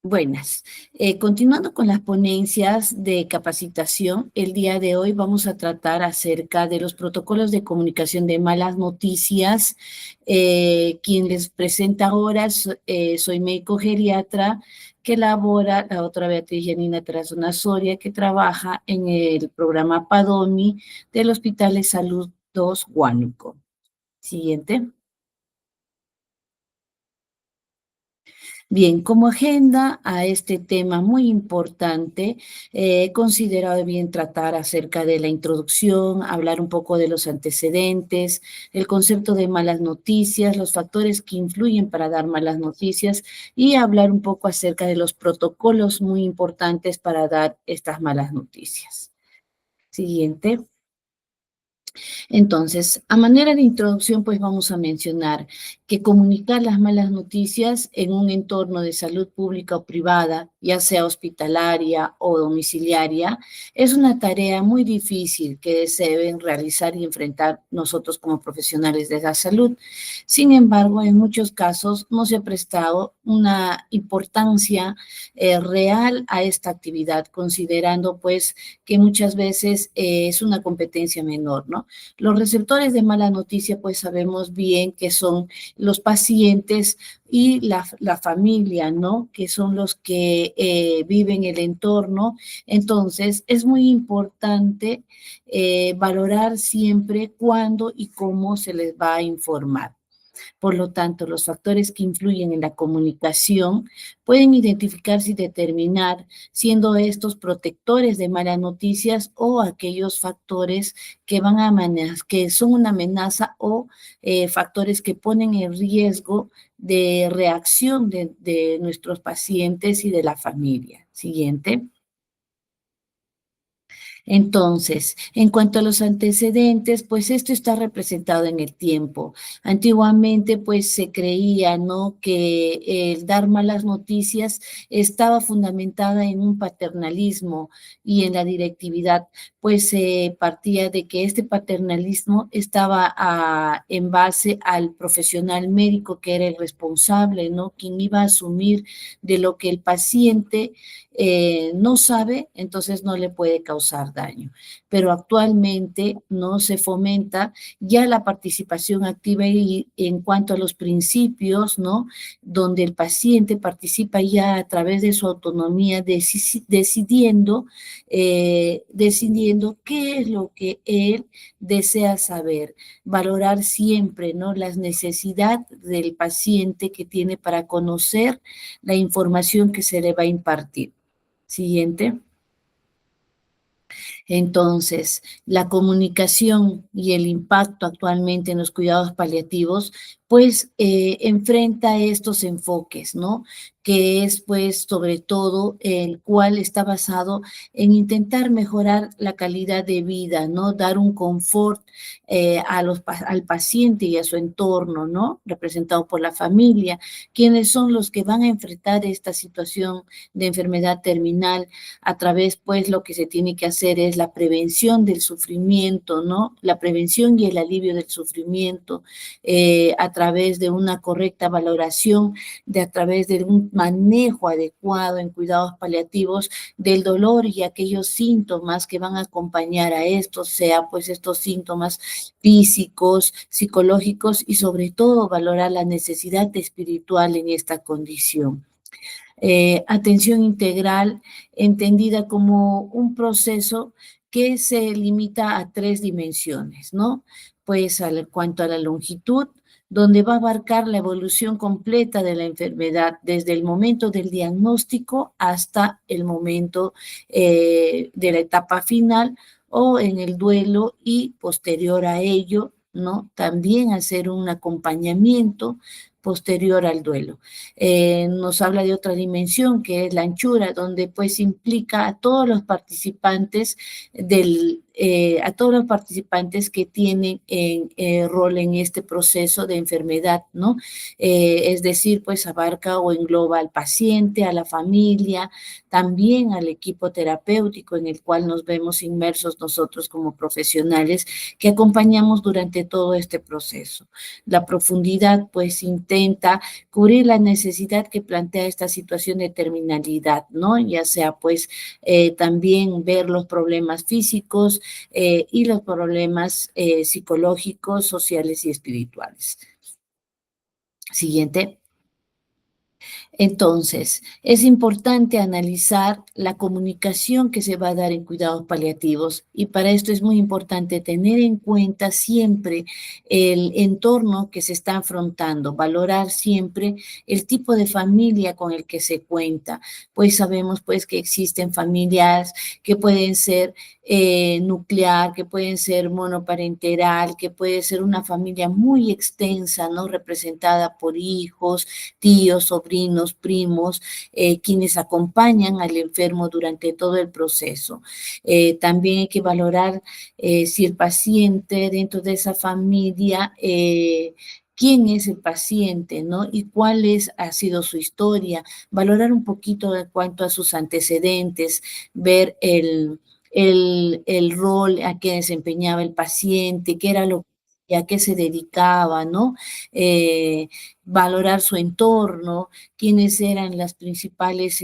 Buenas. Continuando con las ponencias de capacitación, el día de hoy vamos a tratar acerca de los protocolos de comunicación de malas noticias. Quien les presenta ahora soy médico geriatra que labora, la otra Beatriz Yanina Tarazona Soria, que trabaja en el programa PADOMI del Hospital de Salud 2 Huánuco. Siguiente. Bien, como agenda a este tema muy importante, he considerado bien tratar acerca de la introducción, hablar un poco de los antecedentes, el concepto de malas noticias, los factores que influyen para dar malas noticias y hablar un poco acerca de los protocolos muy importantes para dar estas malas noticias. Siguiente. Entonces, a manera de introducción, pues vamos a mencionar que comunicar las malas noticias en un entorno de salud pública o privada, ya sea hospitalaria o domiciliaria, es una tarea muy difícil que se deben realizar y enfrentar nosotros como profesionales de la salud. Sin embargo, en muchos casos no se ha prestado una importancia real a esta actividad, considerando pues que muchas veces es una competencia menor, ¿no? Los receptores de mala noticia, pues sabemos bien que son los pacientes y la familia, ¿no? Que son los que viven el entorno. Entonces, es muy importante valorar siempre cuándo y cómo se les va a informar. Por lo tanto, los factores que influyen en la comunicación pueden identificarse y determinar, siendo estos protectores de malas noticias o aquellos factores que que son una amenaza o factores que ponen en riesgo de reacción de nuestros pacientes y de la familia. Siguiente. Entonces, en cuanto a los antecedentes, pues esto está representado en el tiempo. Antiguamente, pues se creía, ¿no?, que el dar malas noticias estaba fundamentada en un paternalismo y en la directividad, pues se partía de que este paternalismo estaba en base al profesional médico que era el responsable, ¿no?, quien iba a asumir de lo que el paciente no sabe, entonces no le puede causar daño. Pero actualmente no se fomenta ya la participación activa y en cuanto a los principios, ¿no? Donde el paciente participa ya a través de su autonomía, decidiendo qué es lo que él desea saber, valorar siempre, ¿no?, las necesidades del paciente que tiene para conocer la información que se le va a impartir. Siguiente. Entonces, la comunicación y el impacto actualmente en los cuidados paliativos, pues enfrenta estos enfoques, ¿no? Que es pues sobre todo el cual está basado en intentar mejorar la calidad de vida, ¿no? Dar un confort al paciente y a su entorno, ¿no? Representado por la familia, quienes son los que van a enfrentar esta situación de enfermedad terminal. A través, pues, lo que se tiene que hacer es la prevención del sufrimiento, ¿no? La prevención y el alivio del sufrimiento a través de una correcta valoración, a través de un manejo adecuado en cuidados paliativos del dolor y aquellos síntomas que van a acompañar a esto, sea pues estos síntomas físicos, psicológicos y sobre todo valorar la necesidad espiritual en esta condición. Atención integral entendida como un proceso que se limita a 3 dimensiones, ¿no? Pues cuanto a la longitud, donde va a abarcar la evolución completa de la enfermedad, desde el momento del diagnóstico hasta el momento de la etapa final o en el duelo y posterior a ello, ¿no? También hacer un acompañamiento posterior al duelo. Nos habla de otra dimensión que es la anchura, donde pues implica a todos los participantes a todos los participantes que tienen rol en este proceso de enfermedad, ¿no? Es decir, pues abarca o engloba al paciente, a la familia, también al equipo terapéutico en el cual nos vemos inmersos nosotros como profesionales que acompañamos durante todo este proceso. La profundidad, pues, intenta cubrir la necesidad que plantea esta situación de terminalidad, ¿no? Ya sea, pues, también ver los problemas físicos y los problemas psicológicos, sociales y espirituales. Siguiente. Entonces, es importante analizar la comunicación que se va a dar en cuidados paliativos y para esto es muy importante tener en cuenta siempre el entorno que se está afrontando, valorar siempre el tipo de familia con el que se cuenta, pues sabemos pues que existen familias que pueden ser nuclear, que pueden ser monoparental, que puede ser una familia muy extensa, ¿no? Representada por hijos, tíos, sobrinos, primos, quienes acompañan al enfermo durante todo el proceso. También hay que valorar si el paciente dentro de esa familia quién es el paciente, ¿no? Y ha sido su historia, valorar un poquito en cuanto a sus antecedentes, ver el rol a que desempeñaba el paciente, qué era lo y a qué se dedicaba, ¿no? Valorar su entorno, quiénes eran las principales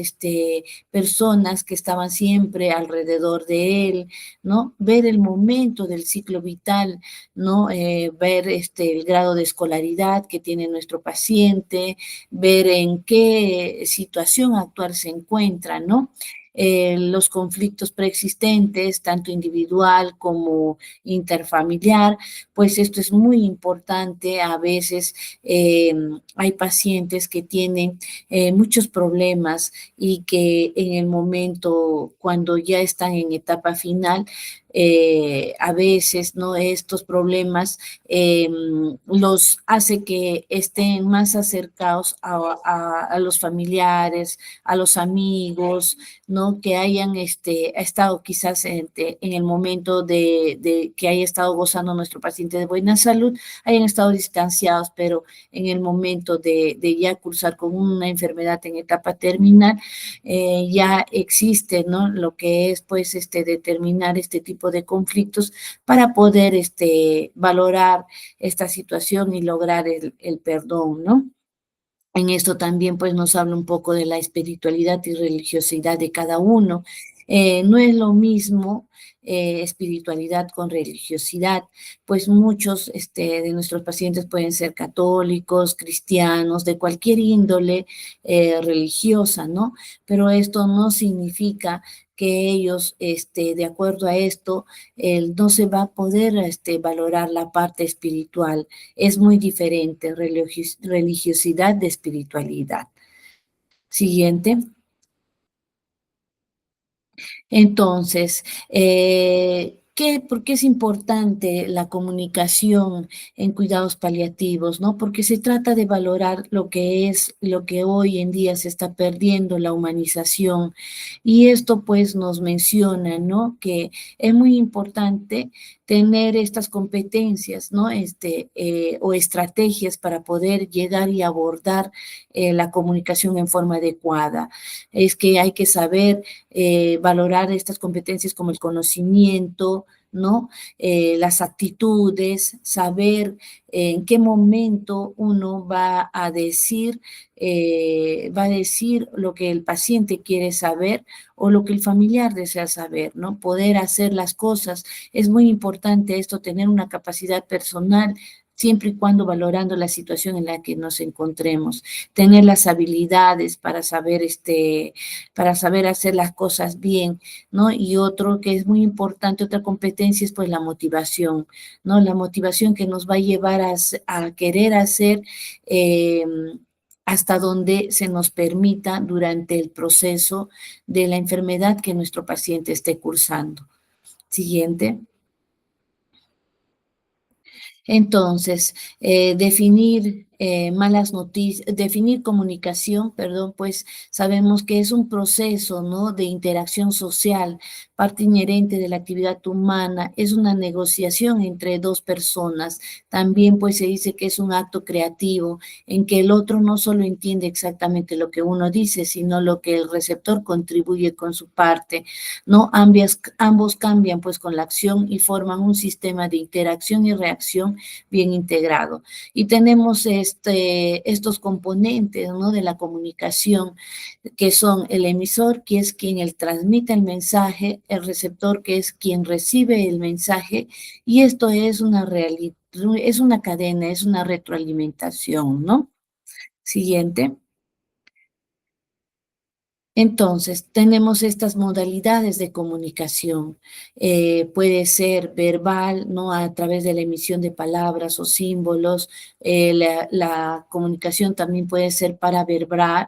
personas que estaban siempre alrededor de él, ¿no? Ver el momento del ciclo vital, ¿no? Ver el grado de escolaridad que tiene nuestro paciente, ver en qué situación actual se encuentra, ¿no? Los conflictos preexistentes, tanto individual como interfamiliar, pues esto es muy importante. A veces hay pacientes que tienen muchos problemas y que en el momento, cuando ya están en etapa final, a veces, ¿no? Estos problemas los hace que estén más acercados a los familiares, a los amigos, ¿no? Que hayan estado quizás en el momento de que haya estado gozando nuestro paciente de buena salud, hayan estado distanciados, pero en el momento de ya cursar con una enfermedad en etapa terminal, ya existe, ¿no? Lo que es, pues, determinar este tipo de conflictos para poder valorar esta situación y lograr el perdón, ¿no? En esto también pues nos habla un poco de la espiritualidad y religiosidad de cada uno. No es lo mismo espiritualidad con religiosidad, pues muchos de nuestros pacientes pueden ser católicos, cristianos, de cualquier índole religiosa, ¿no? Pero esto no significa que ellos, de acuerdo a esto, no se va a poder valorar la parte espiritual. Es muy diferente religiosidad de espiritualidad. Siguiente. Entonces, ¿por qué es importante la comunicación en cuidados paliativos, no? Porque se trata de valorar lo que hoy en día se está perdiendo, la humanización. Y esto pues nos menciona, ¿no? Que es muy importante tener estas competencias, ¿no? O estrategias para poder llegar y abordar la comunicación en forma adecuada. Es que hay que saber valorar estas competencias como el conocimiento, ¿no? Las actitudes, saber en qué momento uno va a decir lo que el paciente quiere saber o lo que el familiar desea saber, ¿no? Poder hacer las cosas. Es muy importante esto, tener una capacidad personal siempre y cuando valorando la situación en la que nos encontremos, tener las habilidades para saber hacer las cosas bien, ¿no? Y otro que es muy importante, otra competencia es pues la motivación, ¿no? La motivación que nos va a llevar a querer hacer hasta donde se nos permita durante el proceso de la enfermedad que nuestro paciente esté cursando. Siguiente. Entonces, definir malas noticias, definir comunicación, perdón, pues sabemos que es un proceso, ¿no? De interacción social, parte inherente de la actividad humana, es una negociación entre dos personas. También pues se dice que es un acto creativo en que el otro no solo entiende exactamente lo que uno dice, sino lo que el receptor contribuye con su parte, ¿no? Ambos cambian pues con la acción y forman un sistema de interacción y reacción bien integrado. Y tenemos estos componentes, ¿no? De la comunicación, que son el emisor, que es quien transmite el mensaje, el receptor, que es quien recibe el mensaje, y esto es una realidad, es una cadena, es una retroalimentación, ¿no? Siguiente. Entonces, tenemos estas modalidades de comunicación. Puede ser verbal, ¿no? A través de la emisión de palabras o símbolos. La comunicación también puede ser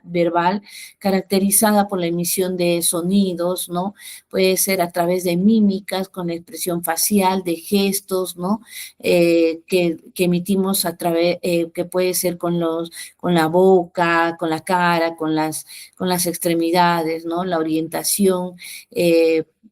verbal, caracterizada por la emisión de sonidos, ¿no? Puede ser a través de mímicas, con la expresión facial, de gestos, ¿no? Que emitimos a través, que puede ser con la boca, con la cara, con las extremidades, ¿no? La orientación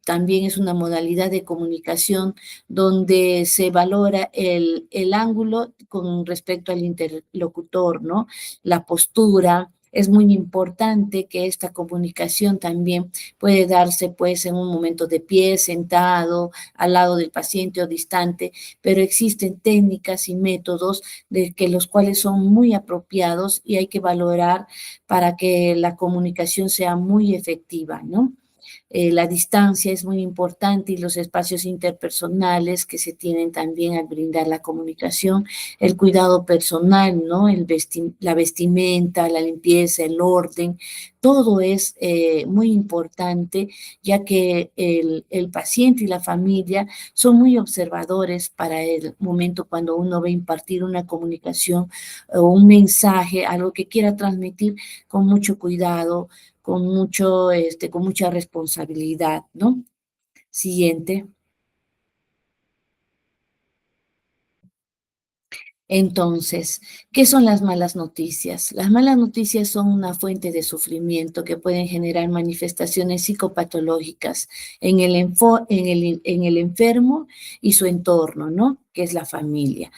también es una modalidad de comunicación donde se valora el ángulo con respecto al interlocutor, ¿no? La postura. Es muy importante que esta comunicación también puede darse pues en un momento de pie, sentado, al lado del paciente o distante, pero existen técnicas y métodos de que los cuales son muy apropiados y hay que valorar para que la comunicación sea muy efectiva, ¿no? La distancia es muy importante y los espacios interpersonales que se tienen también al brindar la comunicación, el cuidado personal, ¿no? La vestimenta, la limpieza, el orden, todo es muy importante, ya que el paciente y la familia son muy observadores para el momento cuando uno va a impartir una comunicación o un mensaje, algo que quiera transmitir con mucho cuidado, con mucha responsabilidad, ¿no? Siguiente. Entonces, ¿qué son las malas noticias? Las malas noticias son una fuente de sufrimiento que pueden generar manifestaciones psicopatológicas en el enfermo y su entorno, ¿no? Que es la familia.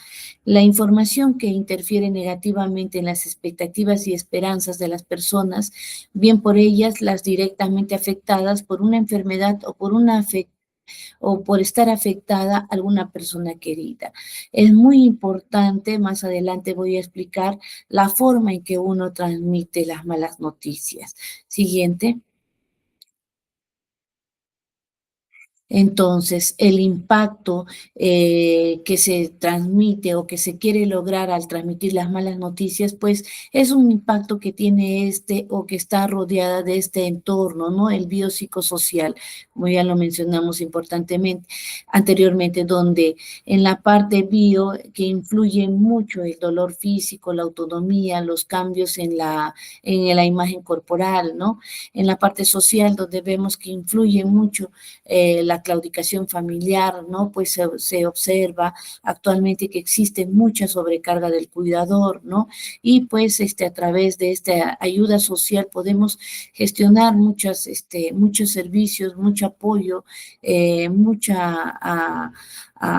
La información que interfiere negativamente en las expectativas y esperanzas de las personas, bien por ellas las directamente afectadas por una enfermedad o por una afectación o por estar afectada a alguna persona querida. Es muy importante, más adelante voy a explicar la forma en que uno transmite las malas noticias. Siguiente. Entonces, el impacto que se transmite o que se quiere lograr al transmitir las malas noticias, pues es un impacto que tiene o que está rodeada de este entorno, ¿no? El biopsicosocial, como ya lo mencionamos importantemente anteriormente, donde en la parte bio que influye mucho el dolor físico, la autonomía, los cambios en la imagen corporal, ¿no? En la parte social, donde vemos que influye mucho la claudicación familiar, ¿no? Pues se observa actualmente que existe mucha sobrecarga del cuidador, ¿no? Y pues a través de esta ayuda social podemos gestionar muchos servicios, mucho apoyo,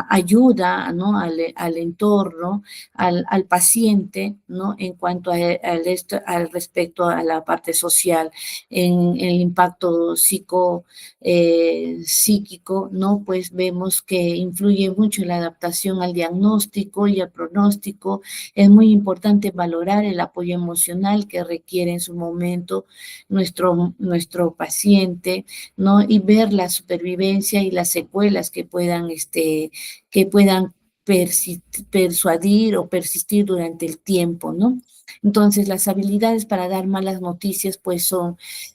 ayuda, ¿no? Al entorno, al paciente, ¿no? En cuanto al respecto a la parte social, en el impacto psíquico, ¿no? Pues vemos que influye mucho en la adaptación al diagnóstico y al pronóstico. Es muy importante valorar el apoyo emocional que requiere en su momento nuestro paciente, ¿no? Y ver la supervivencia y las secuelas que puedan persuadir o persistir durante el tiempo, ¿no? Entonces, las habilidades para dar malas noticias, pues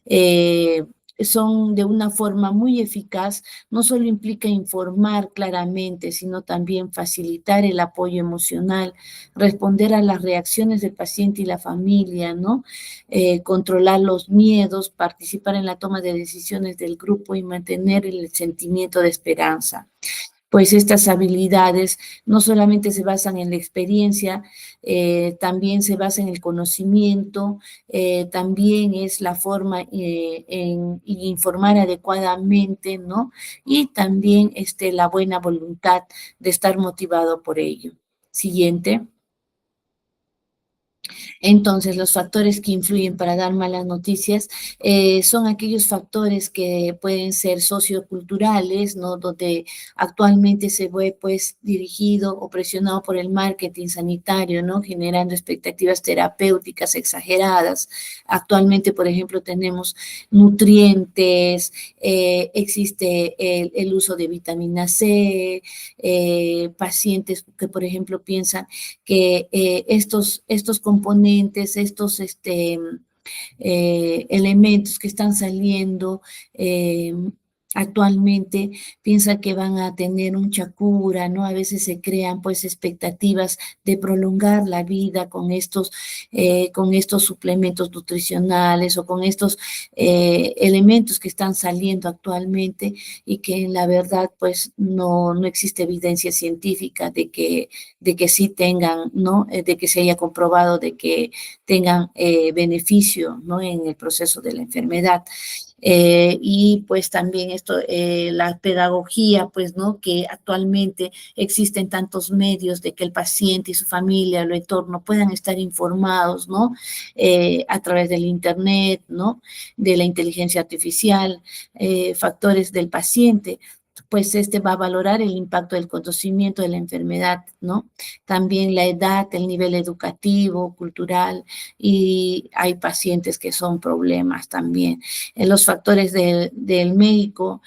eh, son de una forma muy eficaz, no solo implica informar claramente, sino también facilitar el apoyo emocional, responder a las reacciones del paciente y la familia, ¿no? Controlar los miedos, participar en la toma de decisiones del grupo y mantener el sentimiento de esperanza. pues estas habilidades no solamente se basan en la experiencia, también se basa en el conocimiento, también es la forma en informar adecuadamente, ¿no? Y también la buena voluntad de estar motivado por ello. Siguiente. Entonces, los factores que influyen para dar malas noticias son aquellos factores que pueden ser socioculturales, ¿no? Donde actualmente se ve pues dirigido o presionado por el marketing sanitario, ¿no? Generando expectativas terapéuticas exageradas. Actualmente, por ejemplo, tenemos nutrientes, existe el uso de vitamina C, pacientes que, por ejemplo, piensan que estos componentes, estos elementos que están saliendo actualmente, piensan que van a tener mucha cura, ¿no? A veces se crean pues expectativas de prolongar la vida con estos suplementos nutricionales o con estos elementos que están saliendo actualmente y que en la verdad pues no existe evidencia científica de que sí tengan, ¿no? De que se haya comprobado de que tengan beneficio, ¿no? En el proceso de la enfermedad. Y pues también la pedagogía, pues, ¿no? Que actualmente existen tantos medios de que el paciente y su familia, el entorno puedan estar informados, ¿no? A través del internet, ¿no? De la inteligencia artificial, factores del paciente, pues va a valorar el impacto del conocimiento de la enfermedad, ¿no? También la edad, el nivel educativo, cultural, y hay pacientes que son problemas también. Los factores del médico,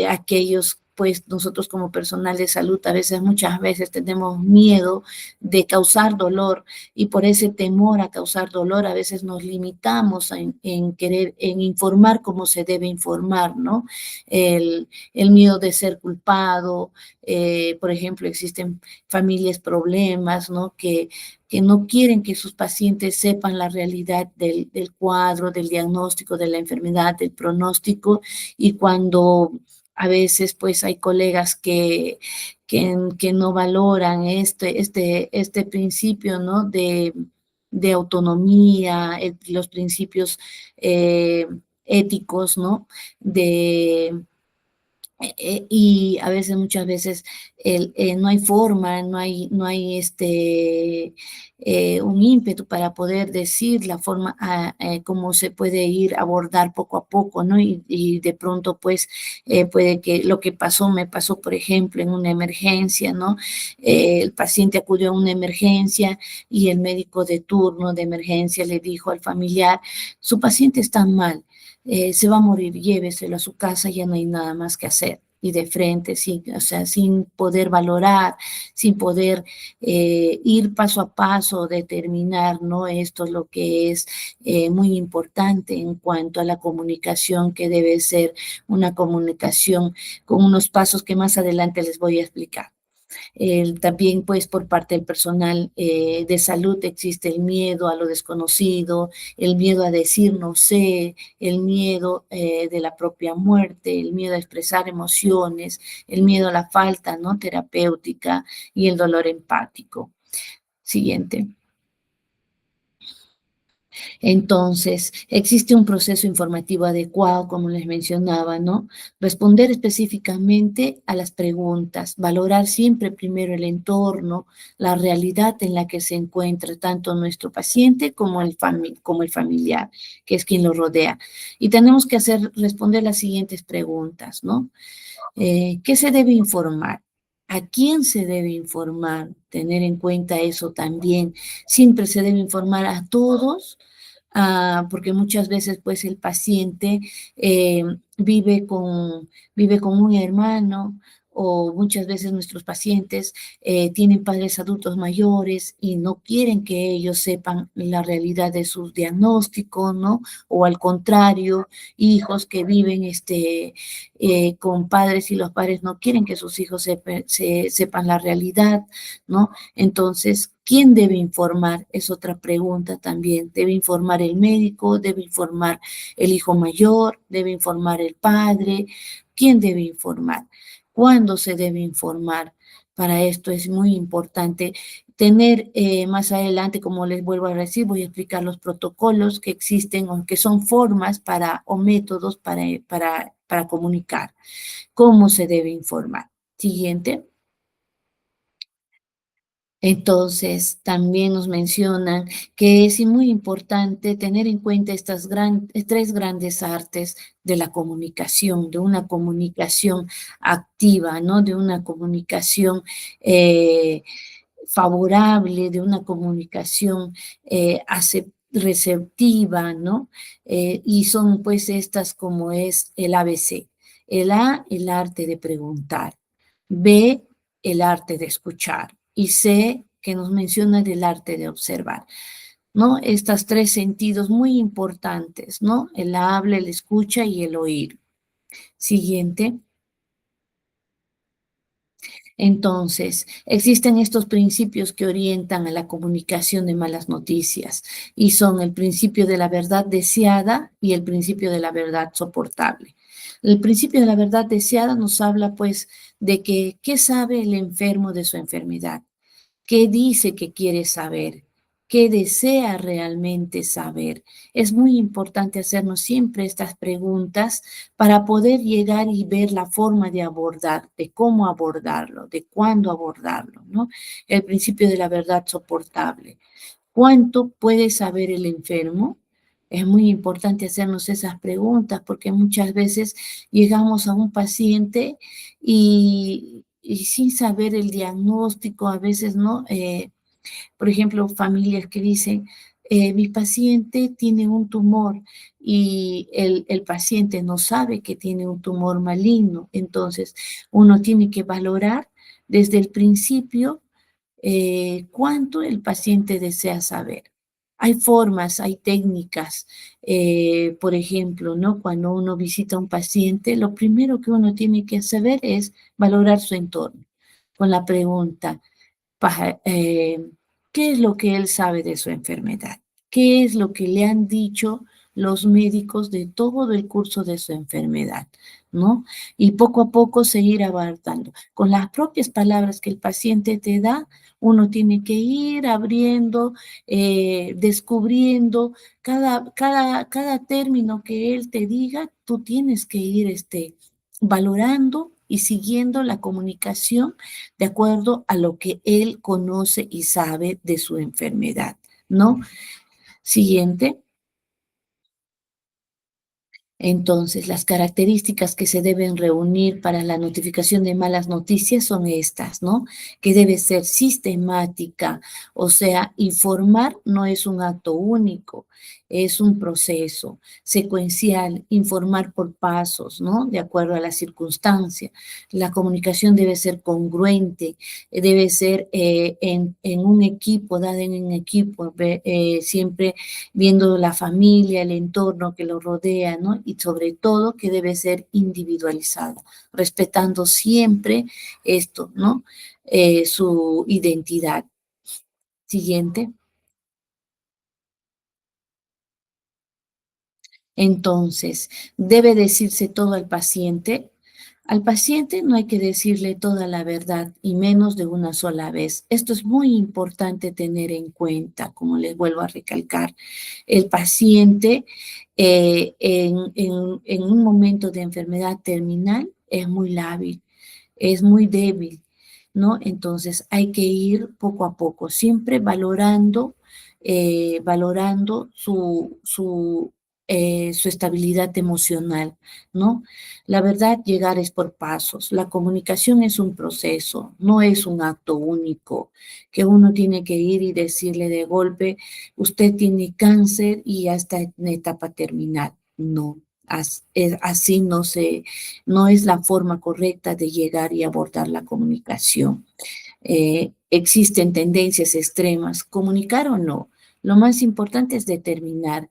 aquellos pues nosotros como personal de salud a veces, muchas veces tenemos miedo de causar dolor y por ese temor a causar dolor a veces nos limitamos en informar como se debe informar, ¿no? El miedo de ser culpado, por ejemplo, existen familias problemas, ¿no? Que no quieren que sus pacientes sepan la realidad del cuadro, del diagnóstico de la enfermedad, del pronóstico, y cuando a veces pues hay colegas que no valoran este principio, ¿no? De autonomía, los principios eh, éticos, ¿no? Y a veces, muchas veces, no hay forma, no hay un ímpetu para poder decir la forma cómo se puede ir a abordar poco a poco, ¿no? Y de pronto, pues, puede que lo que me pasó, por ejemplo, en una emergencia, ¿no? El paciente acudió a una emergencia y el médico de turno de emergencia le dijo al familiar, su paciente está mal, se va a morir, lléveselo a su casa, ya no hay nada más que hacer. Y de frente, o sea, sin poder valorar, sin poder ir paso a paso, determinar, ¿no? Esto es lo que es muy importante en cuanto a la comunicación, que debe ser una comunicación con unos pasos que más adelante les voy a explicar. También, pues, por parte del personal de salud existe el miedo a lo desconocido, el miedo a decir no sé, el miedo de la propia muerte, el miedo a expresar emociones, el miedo a la falta, ¿no? Terapéutica y el dolor empático. Siguiente. Entonces, existe un proceso informativo adecuado, como les mencionaba, ¿no? Responder específicamente a las preguntas, valorar siempre primero el entorno, la realidad en la que se encuentra tanto nuestro paciente como como el familiar, que es quien lo rodea. Y tenemos que responder las siguientes preguntas, ¿no? ¿Qué se debe informar? ¿A quién se debe informar? Tener en cuenta eso también. Siempre se debe informar a todos, porque muchas veces pues el paciente eh, vive vive con un hermano, o muchas veces nuestros pacientes tienen padres adultos mayores y no quieren que ellos sepan la realidad de sus diagnósticos, ¿no? O al contrario, hijos que viven con padres y los padres no quieren que sus hijos sepan la realidad, ¿no? Entonces, ¿quién debe informar? Es otra pregunta también. ¿Debe informar el médico? ¿Debe informar el hijo mayor? ¿Debe informar el padre? ¿Quién debe informar? cuándo se debe informar. Para esto es muy importante tener más adelante, como les vuelvo a decir, voy a explicar los protocolos que existen, aunque son formas para, o métodos para comunicar, cómo se debe informar. Siguiente. Entonces, también nos mencionan que es muy importante tener en cuenta estas tres grandes artes de la comunicación, de una comunicación activa, ¿no? De una comunicación favorable, de una comunicación receptiva, ¿no? Y son pues estas como es el ABC. El A, el arte de preguntar. B, el arte de escuchar. Y C, que nos menciona del arte de observar, ¿no? Estos tres sentidos muy importantes, ¿no? El habla, el escucha y el oír. Siguiente. Entonces, existen estos principios que orientan a la comunicación de malas noticias y son el principio de la verdad deseada y el principio de la verdad soportable. El principio de la verdad deseada nos habla pues de que qué sabe el enfermo de su enfermedad, qué dice que quiere saber, qué desea realmente saber. Es muy importante hacernos siempre estas preguntas para poder llegar y ver la forma de abordar, de cómo abordarlo, de cuándo abordarlo, ¿no? El principio de la verdad soportable. ¿Cuánto puede saber el enfermo? Es muy importante hacernos esas preguntas porque muchas veces llegamos a un paciente y sin saber el diagnóstico, a veces, ¿no? Por ejemplo, familias que dicen, mi paciente tiene un tumor y el paciente no sabe que tiene un tumor maligno. Entonces, uno tiene que valorar desde el principio cuánto el paciente desea saber. Hay formas, hay técnicas, por ejemplo, ¿no? Cuando uno visita a un paciente, lo primero que uno tiene que saber es valorar su entorno con la pregunta, ¿qué es lo que él sabe de su enfermedad? ¿Qué es lo que le han dicho los médicos de todo el curso de su enfermedad? ¿No? Y poco a poco seguir avanzando. Con las propias palabras que el paciente te da, uno tiene que ir abriendo, descubriendo cada término que él te diga, tú tienes que ir valorando y siguiendo la comunicación de acuerdo a lo que él conoce y sabe de su enfermedad, ¿no? Siguiente. Entonces, las características que se deben reunir para la notificación de malas noticias son estas, ¿no? Que debe ser sistemática, o sea, informar no es un acto único, es un proceso secuencial, informar por pasos, ¿no? De acuerdo a la circunstancia. La comunicación debe ser congruente, debe ser en un equipo, dada en un equipo, siempre viendo la familia, el entorno que lo rodea, ¿no? Y sobre todo que debe ser individualizado, respetando siempre esto, ¿no? Su identidad. Siguiente. Entonces, ¿debe decirse todo al paciente? Al paciente no hay que decirle toda la verdad y menos de una sola vez. Esto es muy importante tener en cuenta, como les vuelvo a recalcar. El paciente en un momento de enfermedad terminal es muy lábil, es muy débil, ¿no? Entonces hay que ir poco a poco, siempre valorando su estabilidad emocional, ¿no? La verdad, llegar es por pasos. La comunicación es un proceso, no es un acto único que uno tiene que ir y decirle de golpe, usted tiene cáncer y ya está en etapa terminal. No, así no es la forma correcta de llegar y abordar la comunicación. Existen tendencias extremas, comunicar o no. Lo más importante es determinar,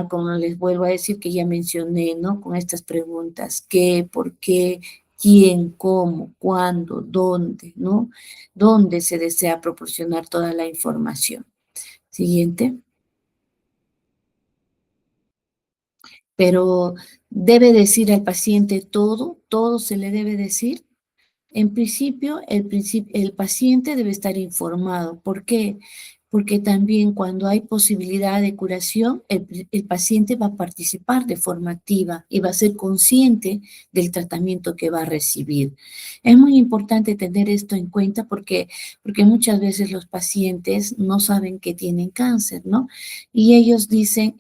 como les vuelvo a decir que ya mencioné, ¿no? Con estas preguntas, ¿qué, por qué, quién, cómo, cuándo, dónde, ¿no? ¿Dónde se desea proporcionar toda la información? Siguiente. pero debe decir al paciente todo, todo se le debe decir. En principio, el paciente debe estar informado. ¿Por qué? Porque también cuando hay posibilidad de curación, el paciente va a participar de forma activa y va a ser consciente del tratamiento que va a recibir. Es muy importante tener esto en cuenta porque muchas veces los pacientes no saben que tienen cáncer, ¿no? Y ellos dicen,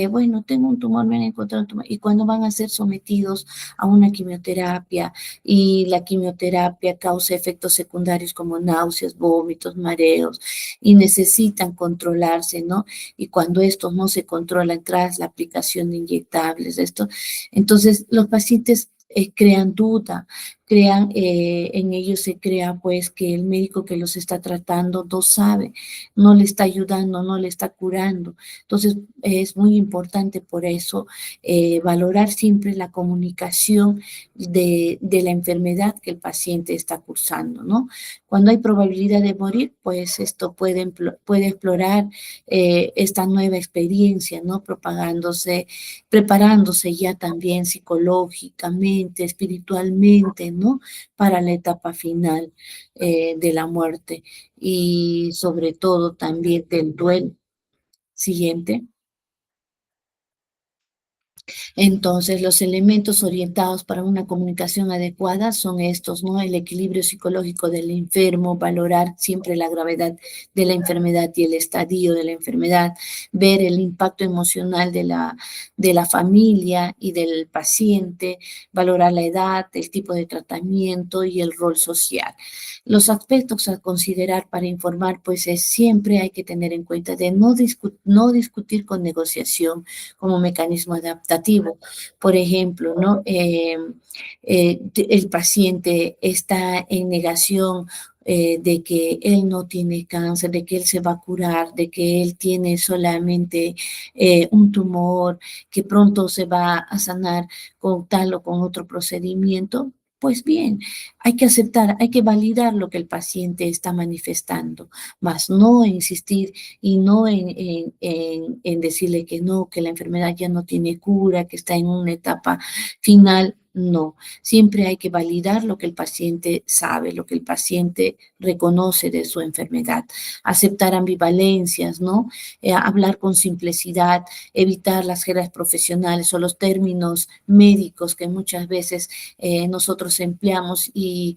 bueno, tengo un tumor, me han encontrado un tumor, y cuando van a ser sometidos a una quimioterapia, y la quimioterapia causa efectos secundarios como náuseas, vómitos, mareos, y necesitan controlarse, ¿no? Y cuando estos no se controlan tras la aplicación de inyectables, entonces los pacientes crean duda, en ellos se crea pues que el médico que los está tratando no sabe, no le está ayudando, no le está curando. Entonces es muy importante por eso valorar siempre la comunicación de la enfermedad que el paciente está cursando, ¿no? Cuando hay probabilidad de morir, pues esto puede explorar esta nueva experiencia, ¿no? Preparándose ya también psicológicamente, espiritualmente, ¿no? Para la etapa final de la muerte y sobre todo también del duelo. Siguiente. Entonces, los elementos orientados para una comunicación adecuada son estos, ¿no? El equilibrio psicológico del enfermo, valorar siempre la gravedad de la enfermedad y el estadio de la enfermedad, ver el impacto emocional de la familia y del paciente, valorar la edad, el tipo de tratamiento y el rol social. Los aspectos a considerar para informar, pues es siempre hay que tener en cuenta de no discutir con negociación como mecanismo adaptativo. Por ejemplo, ¿no? El paciente está en negación de que él no tiene cáncer, de que él se va a curar, de que él tiene solamente un tumor, que pronto se va a sanar con tal o con otro procedimiento. Pues bien, hay que aceptar, hay que validar lo que el paciente está manifestando, más no insistir y no en decirle que no, que la enfermedad ya no tiene cura, que está en una etapa final. No, siempre hay que validar lo que el paciente sabe, lo que el paciente reconoce de su enfermedad, aceptar ambivalencias, ¿no? Hablar con simplicidad, evitar las jergas profesionales o los términos médicos que muchas veces nosotros empleamos y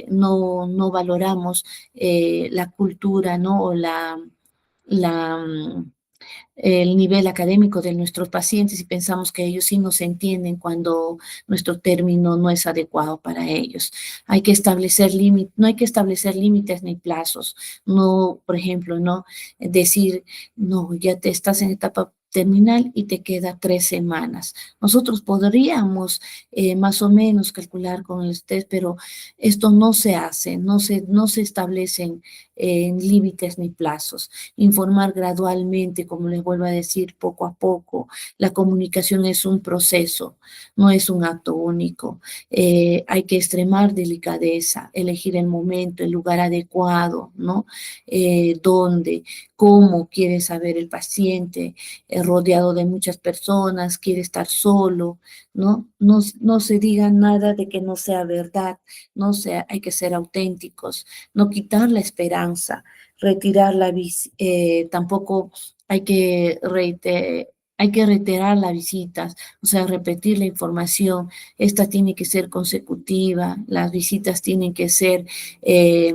no valoramos la cultura, ¿no? O la, el nivel académico de nuestros pacientes y pensamos que ellos sí nos entienden cuando nuestro término no es adecuado para ellos. Hay que establecer límites, no hay que establecer límites ni plazos. No, por ejemplo, no decir, no, ya te estás en etapa terminal y te queda 3 semanas. Nosotros podríamos más o menos calcular con el test, pero esto no se hace, no se establecen límites ni plazos. Informar gradualmente, como les vuelvo a decir, poco a poco. La comunicación es un proceso, no es un acto único. Hay que extremar delicadeza, elegir el momento, el lugar adecuado, ¿no? Dónde, cómo quiere saber el paciente, rodeado de muchas personas, quiere estar solo, ¿no? No se diga nada de que no sea verdad, no sea, hay que ser auténticos, no quitar la esperanza, retirar tampoco hay que reiterar las visitas, o sea, repetir la información. Esta tiene que ser consecutiva, las visitas tienen que ser eh,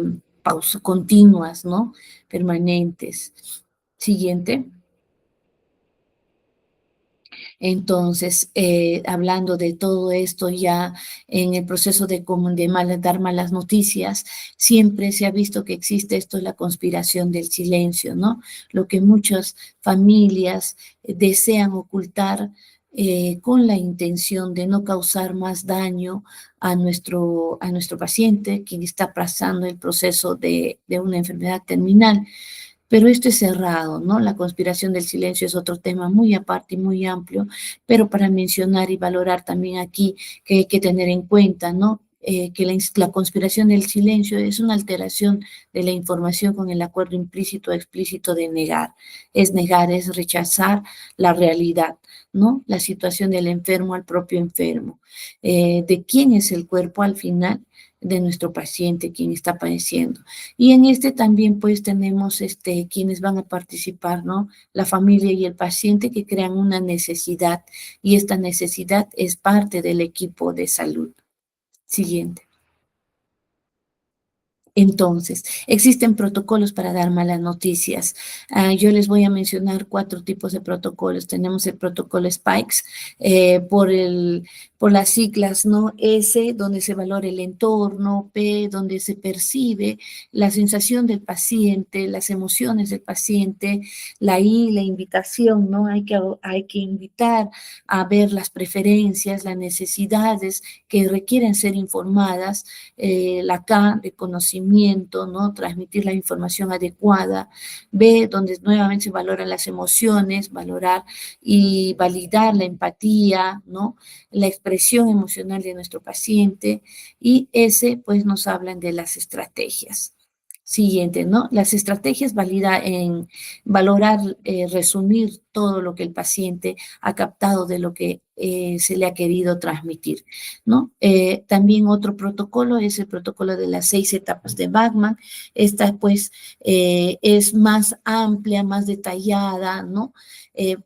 continuas, ¿no? Permanentes. Siguiente. Entonces, hablando de todo esto ya en el proceso dar malas noticias, siempre se ha visto que existe esto, la conspiración del silencio, ¿no? Lo que muchas familias desean ocultar con la intención de no causar más daño a nuestro paciente, quien está pasando el proceso de una enfermedad terminal. Pero esto es cerrado, ¿no? La conspiración del silencio es otro tema muy aparte y muy amplio, pero para mencionar y valorar también aquí que hay que tener en cuenta, ¿no? que la conspiración del silencio es una alteración de la información con el acuerdo implícito o explícito de negar. Es negar, es rechazar la realidad, ¿no? La situación del enfermo al propio enfermo. ¿De quién es el cuerpo al final? De nuestro paciente, quien está padeciendo. Y en este también pues tenemos quienes van a participar, ¿no? La familia y el paciente que crean una necesidad y esta necesidad es parte del equipo de salud. Siguiente. Entonces, existen protocolos para dar malas noticias. Yo les voy a mencionar 4 tipos de protocolos. Tenemos el protocolo Spikes, por las siglas, ¿no? S, donde se valora el entorno, P, donde se percibe la sensación del paciente, las emociones del paciente, la I, la invitación, ¿no? Hay que invitar a ver las preferencias, las necesidades que requieren ser informadas, la K de conocimiento, ¿no? Transmitir la información adecuada, B, donde nuevamente se valoran las emociones, valorar y validar la empatía, ¿no? La expresión emocional de nuestro paciente, y S, pues nos hablan de las estrategias. Siguiente, ¿no? Las estrategias valida en valorar, resumir todo lo que el paciente ha captado de lo que se le ha querido transmitir, ¿no? También otro protocolo es el protocolo de las 6 etapas de Bachman. Esta, pues, es más amplia, más detallada, ¿no?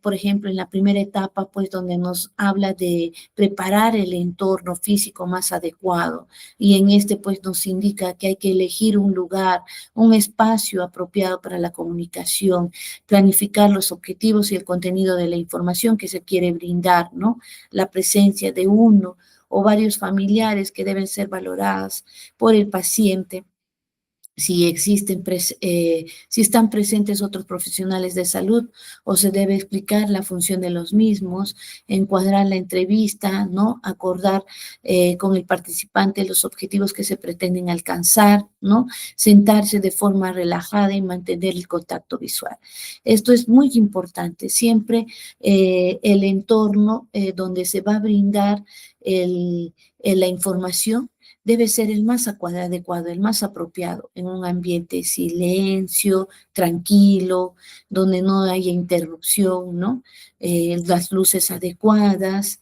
Por ejemplo, en la primera etapa, pues, donde nos habla de preparar el entorno físico más adecuado, y en este, pues, nos indica que hay que elegir un lugar, un espacio apropiado para la comunicación, planificar los objetivos y el contenido de la información que se quiere brindar, ¿no? La presencia de uno o varios familiares que deben ser valoradas por el paciente. Si si están presentes otros profesionales de salud, o se debe explicar la función de los mismos, encuadrar la entrevista, ¿no? Acordar con el participante los objetivos que se pretenden alcanzar, ¿no? Sentarse de forma relajada y mantener el contacto visual. Esto es muy importante. Siempre el entorno donde se va a brindar la información debe ser el más adecuado, el más apropiado, en un ambiente de silencio, tranquilo, donde no haya interrupción, ¿no? Las luces adecuadas.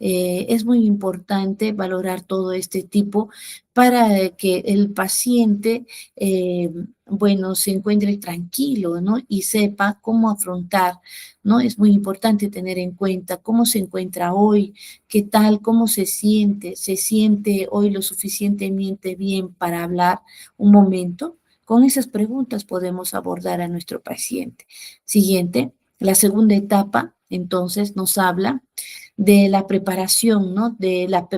Es muy importante valorar todo este tipo para que el paciente, bueno, se encuentre tranquilo, ¿no? Y sepa cómo afrontar, ¿no? Es muy importante tener en cuenta cómo se encuentra hoy, qué tal, cómo se siente hoy lo suficientemente bien para hablar un momento. Con esas preguntas podemos abordar a nuestro paciente. Siguiente, la segunda etapa, entonces, nos habla de la preparación, ¿no?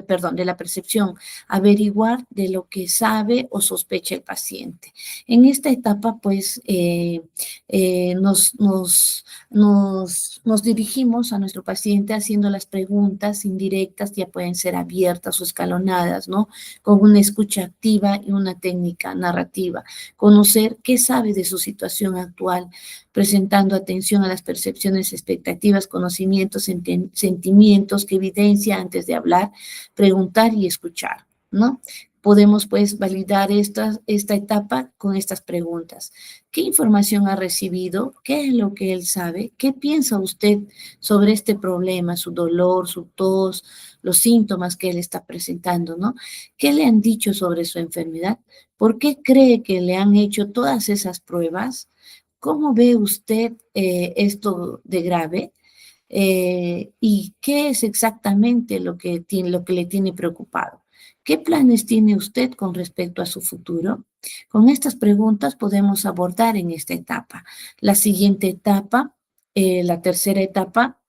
Perdón, de la percepción, averiguar de lo que sabe o sospecha el paciente. En esta etapa, pues, nos dirigimos a nuestro paciente haciendo las preguntas indirectas, ya pueden ser abiertas o escalonadas, ¿no? Con una escucha activa y una técnica narrativa. Conocer qué sabe de su situación actual, presentando atención a las percepciones, expectativas, conocimientos, sentimientos que evidencia antes de hablar, preguntar y escuchar, ¿no? Podemos, pues, validar esta etapa con estas preguntas. ¿Qué información ha recibido? ¿Qué es lo que él sabe? ¿Qué piensa usted sobre este problema, su dolor, su tos, los síntomas que él está presentando, ¿no? ¿Qué le han dicho sobre su enfermedad? ¿Por qué cree que le han hecho todas esas pruebas? ¿Cómo ve usted esto de grave? ¿Y qué es exactamente lo que le tiene preocupado? ¿Qué planes tiene usted con respecto a su futuro? Con estas preguntas podemos abordar en esta etapa. La siguiente etapa, la tercera etapa,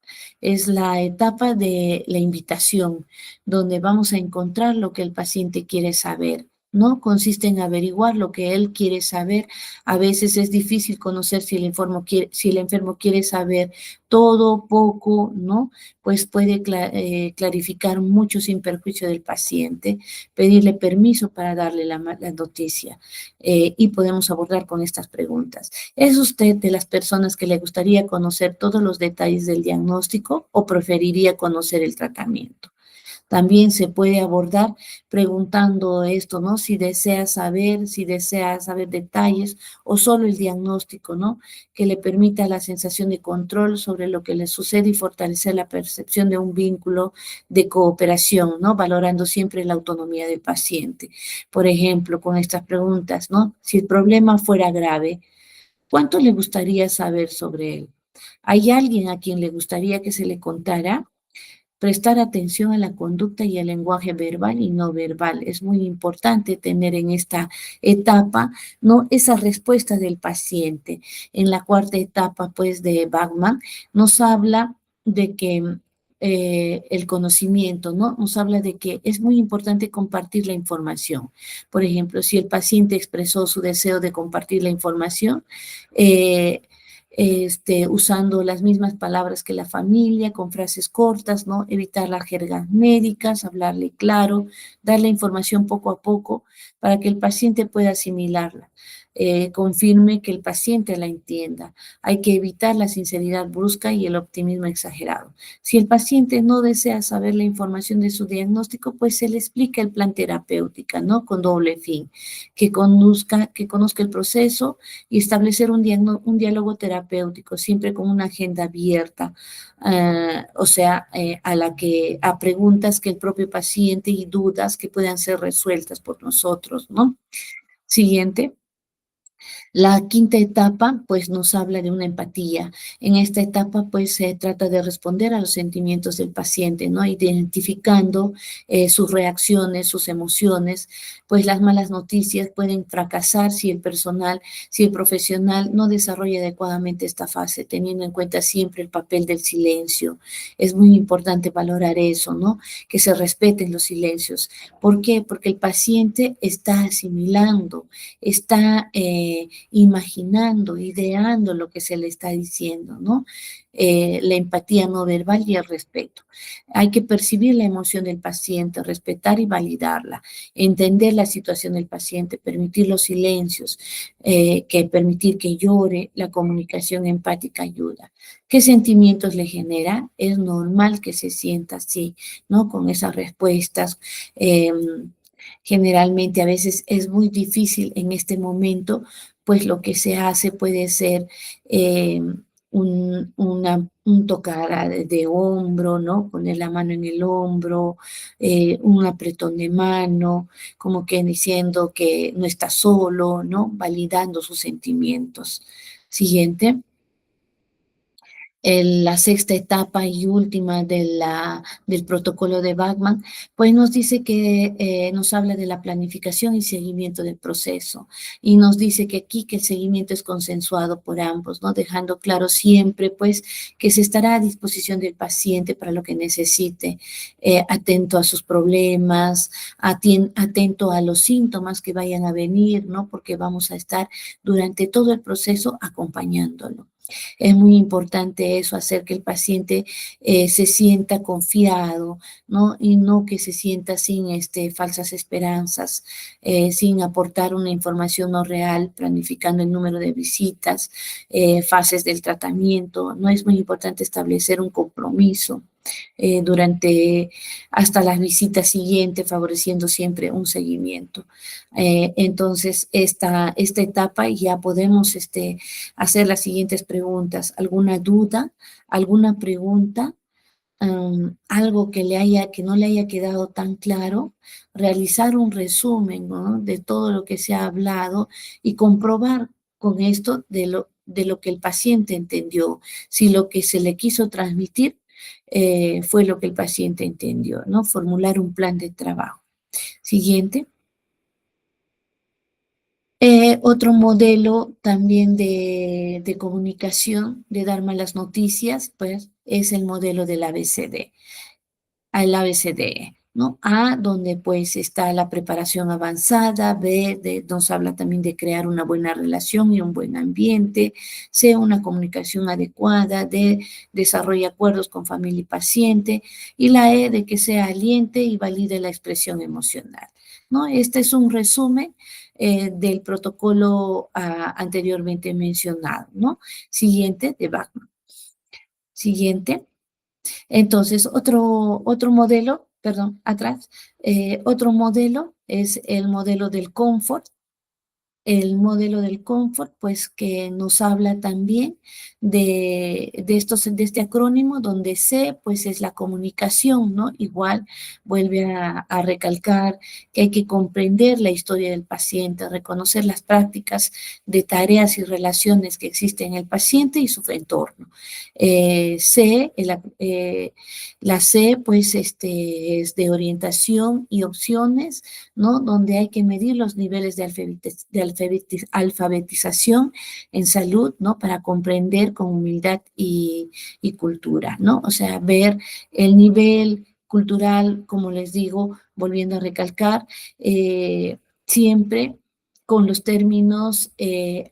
es la etapa de la invitación, donde vamos a encontrar lo que el paciente quiere saber, ¿no? Consiste en averiguar lo que él quiere saber. A veces es difícil conocer si el enfermo quiere saber todo, poco, ¿no? Pues puede clarificar mucho sin perjuicio del paciente, pedirle permiso para darle la noticia, y podemos abordar con estas preguntas. ¿Es usted de las personas que le gustaría conocer todos los detalles del diagnóstico o preferiría conocer el tratamiento? También se puede abordar preguntando esto, ¿no? Si desea saber detalles o solo el diagnóstico, ¿no? Que le permita la sensación de control sobre lo que le sucede y fortalecer la percepción de un vínculo de cooperación, ¿no? Valorando siempre la autonomía del paciente. Por ejemplo, con estas preguntas, ¿no? Si el problema fuera grave, ¿cuánto le gustaría saber sobre él? ¿Hay alguien a quien le gustaría que se le contara? Prestar atención a la conducta y al lenguaje verbal y no verbal. Es muy importante tener en esta etapa, ¿no? Esa respuesta del paciente. En la cuarta etapa, pues, de Bachman, nos habla de que el conocimiento, ¿no? Nos habla de que es muy importante compartir la información. Por ejemplo, si el paciente expresó su deseo de compartir la información, eh, usando las mismas palabras que la familia, con frases cortas, ¿no? Evitar las jergas médicas, hablarle claro, darle información poco a poco para que el paciente pueda asimilarla. Confirme que el paciente la entienda. Hay que evitar la sinceridad brusca y el optimismo exagerado. Si el paciente no desea saber la información de su diagnóstico, pues se le explica el plan terapéutico, ¿no? Con doble fin, que conozca el proceso y establecer un diálogo terapéutico, siempre con una agenda abierta, o sea, a preguntas que el propio paciente y dudas que puedan ser resueltas por nosotros, ¿no? Siguiente. La quinta etapa, pues, nos habla de una empatía. En esta etapa, pues, se trata de responder a los sentimientos del paciente, ¿no? Identificando sus reacciones, sus emociones, pues las malas noticias pueden fracasar si el profesional no desarrolla adecuadamente esta fase, teniendo en cuenta siempre el papel del silencio. Es muy importante valorar eso, ¿no? Que se respeten los silencios. ¿Por qué? Porque el paciente está asimilando, está imaginando, ideando lo que se le está diciendo, ¿no? La empatía no verbal y el respeto. Hay que percibir la emoción del paciente, respetar y validarla, entender la situación del paciente, permitir los silencios, permitir que llore, la comunicación empática ayuda. ¿Qué sentimientos le genera? Es normal que se sienta así, ¿no? Con esas respuestas. Eh, Generalmente a veces es muy difícil en este momento, pues lo que se hace puede ser eh, un tocar de hombro, ¿no? Poner la mano en el hombro, un apretón de mano, como que diciendo que no está solo, ¿no? Validando sus sentimientos. Siguiente. La sexta etapa y última del protocolo de Bachman, pues nos dice que nos habla de la planificación y seguimiento del proceso y nos dice que aquí que el seguimiento es consensuado por ambos, ¿no? Dejando claro siempre, pues, que se estará a disposición del paciente para lo que necesite, atento a sus problemas, atento a los síntomas que vayan a venir, ¿no? Porque vamos a estar durante todo el proceso acompañándolo. Es muy importante eso, hacer que el paciente se sienta confiado, ¿no? Y no que se sienta sin falsas esperanzas, sin aportar una información no real, planificando el número de visitas, fases del tratamiento. No es muy importante establecer un compromiso durante hasta las visitas siguientes, favoreciendo siempre un seguimiento. Entonces, esta etapa ya podemos hacer las siguientes preguntas. ¿Alguna duda? ¿Alguna pregunta? Algo que no le haya quedado tan claro, realizar un resumen, ¿no? De todo lo que se ha hablado y comprobar con esto de lo que el paciente entendió, si lo que se le quiso transmitir fue lo que el paciente entendió, ¿no? Formular un plan de trabajo. Siguiente. Otro modelo también de comunicación, de dar malas noticias, pues es el modelo del ABCD, al ABCD, ¿no? A, donde pues está la preparación avanzada; B, nos habla también de crear una buena relación y un buen ambiente; C, una comunicación adecuada; D, desarrolla acuerdos con familia y paciente; y la E, de que sea aliente y valide la expresión emocional, ¿no? Este es un resumen del protocolo anteriormente mencionado, ¿no? Siguiente, de Bachman. Siguiente. Entonces, otro modelo, perdón, atrás, otro modelo es el modelo del confort. El modelo del confort, pues que nos habla también de este acrónimo, donde C, pues es la comunicación, ¿no? Igual vuelve a recalcar que hay que comprender la historia del paciente, reconocer las prácticas de tareas y relaciones que existen en el paciente y su entorno. C, la C, pues es de orientación y opciones, ¿no? Donde hay que medir los niveles de alfabetización en salud, ¿no? Para comprender con humildad y cultura, ¿no? O sea, ver el nivel cultural, como les digo, volviendo a recalcar, siempre con los términos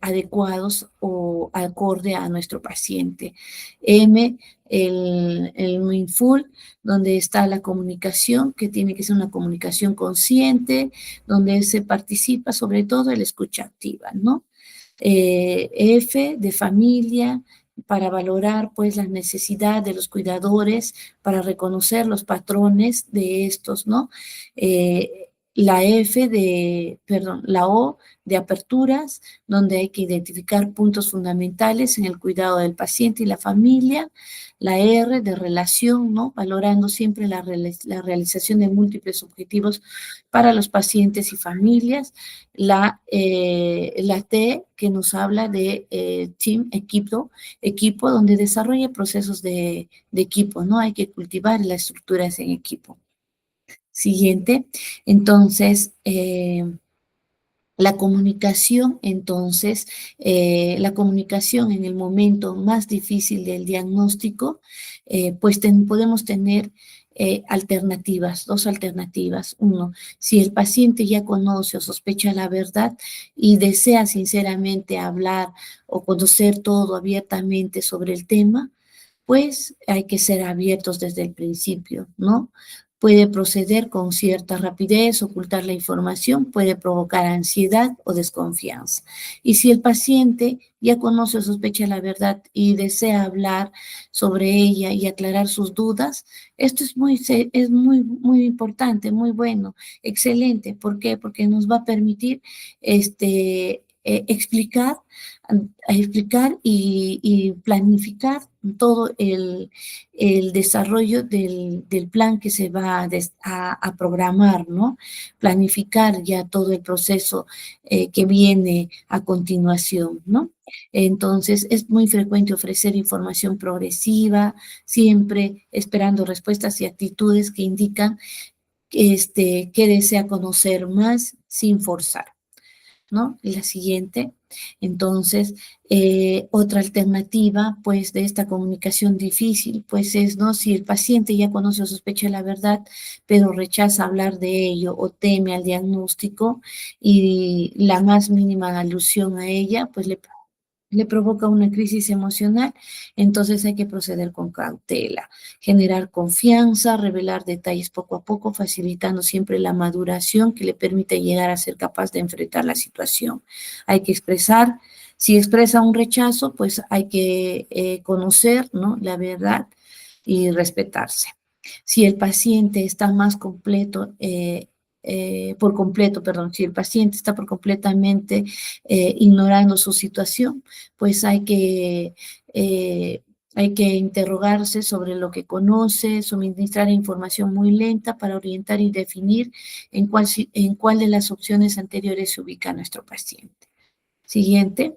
adecuados o acorde a nuestro paciente. M, el mindful, donde está la comunicación, que tiene que ser una comunicación consciente, donde se participa sobre todo en la escucha activa, ¿no? F de familia, para valorar pues la necesidad de los cuidadores, para reconocer los patrones de estos, ¿no? La F de, perdón, la O de aperturas, donde hay que identificar puntos fundamentales en el cuidado del paciente y la familia. La R de relación, ¿no? Valorando siempre la realización de múltiples objetivos para los pacientes y familias. La T, que nos habla de team, equipo, donde desarrolla procesos de equipo, ¿no? Hay que cultivar las estructuras en equipo. Siguiente. Entonces, la comunicación, entonces, la comunicación en el momento más difícil del diagnóstico, pues podemos tener alternativas, dos alternativas. Uno, si el paciente ya conoce o sospecha la verdad y desea sinceramente hablar o conocer todo abiertamente sobre el tema, pues hay que ser abiertos desde el principio, ¿no? Puede proceder con cierta rapidez, ocultar la información, puede provocar ansiedad o desconfianza. Y si el paciente ya conoce o sospecha la verdad y desea hablar sobre ella y aclarar sus dudas, esto es muy importante, muy bueno, excelente. ¿Por qué? Porque nos va a permitir explicar a explicar y planificar todo el desarrollo del plan que se va a programar, ¿no? Planificar ya todo el proceso que viene a continuación, ¿no? Entonces, es muy frecuente ofrecer información progresiva, siempre esperando respuestas y actitudes que indican que desea conocer más sin forzar, ¿no? La siguiente. Entonces, otra alternativa, pues, de esta comunicación difícil, pues es, ¿no? Si el paciente ya conoce o sospecha la verdad, pero rechaza hablar de ello o teme al diagnóstico y la más mínima alusión a ella, pues le provoca una crisis emocional, entonces hay que proceder con cautela, generar confianza, revelar detalles poco a poco, facilitando siempre la maduración que le permite llegar a ser capaz de enfrentar la situación. Hay que expresar, si expresa un rechazo, pues hay que conocer, ¿no?, la verdad y respetarse. Si el paciente está más completo, por completo, perdón, si el paciente está por completamente ignorando su situación, pues hay que interrogarse sobre lo que conoce, suministrar información muy lenta para orientar y definir en cuál de las opciones anteriores se ubica nuestro paciente. Siguiente.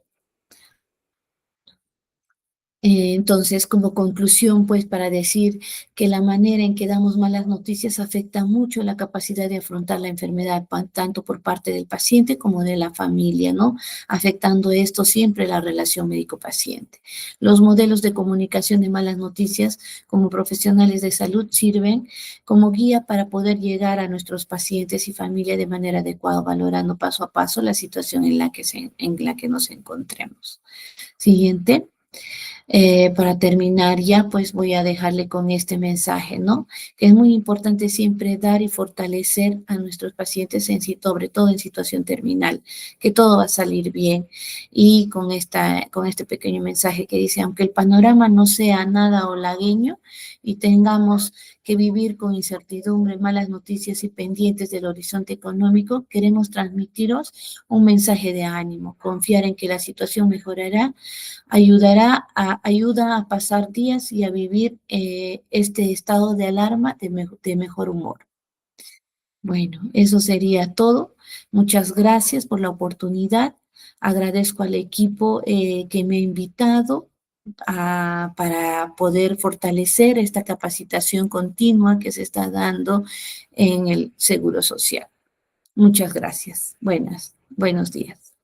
Entonces, como conclusión, pues para decir que la manera en que damos malas noticias afecta mucho la capacidad de afrontar la enfermedad, tanto por parte del paciente como de la familia, ¿no? Afectando esto siempre la relación médico-paciente. Los modelos de comunicación de malas noticias como profesionales de salud sirven como guía para poder llegar a nuestros pacientes y familia de manera adecuada, valorando paso a paso la situación en la que nos encontremos. Siguiente. Para terminar ya, pues voy a dejarle con este mensaje, ¿no? Que es muy importante siempre dar y fortalecer a nuestros pacientes, sobre todo en situación terminal, que todo va a salir bien. Y con este pequeño mensaje que dice, aunque el panorama no sea nada halagueño y tengamos que vivir con incertidumbre, malas noticias y pendientes del horizonte económico, queremos transmitiros un mensaje de ánimo, confiar en que la situación mejorará ayuda a pasar días y a vivir este estado de alarma de mejor humor. Bueno, eso sería todo. Muchas gracias por la oportunidad. Agradezco al equipo que me ha invitado para poder fortalecer esta capacitación continua que se está dando en el Seguro Social. Muchas gracias. Buenos días.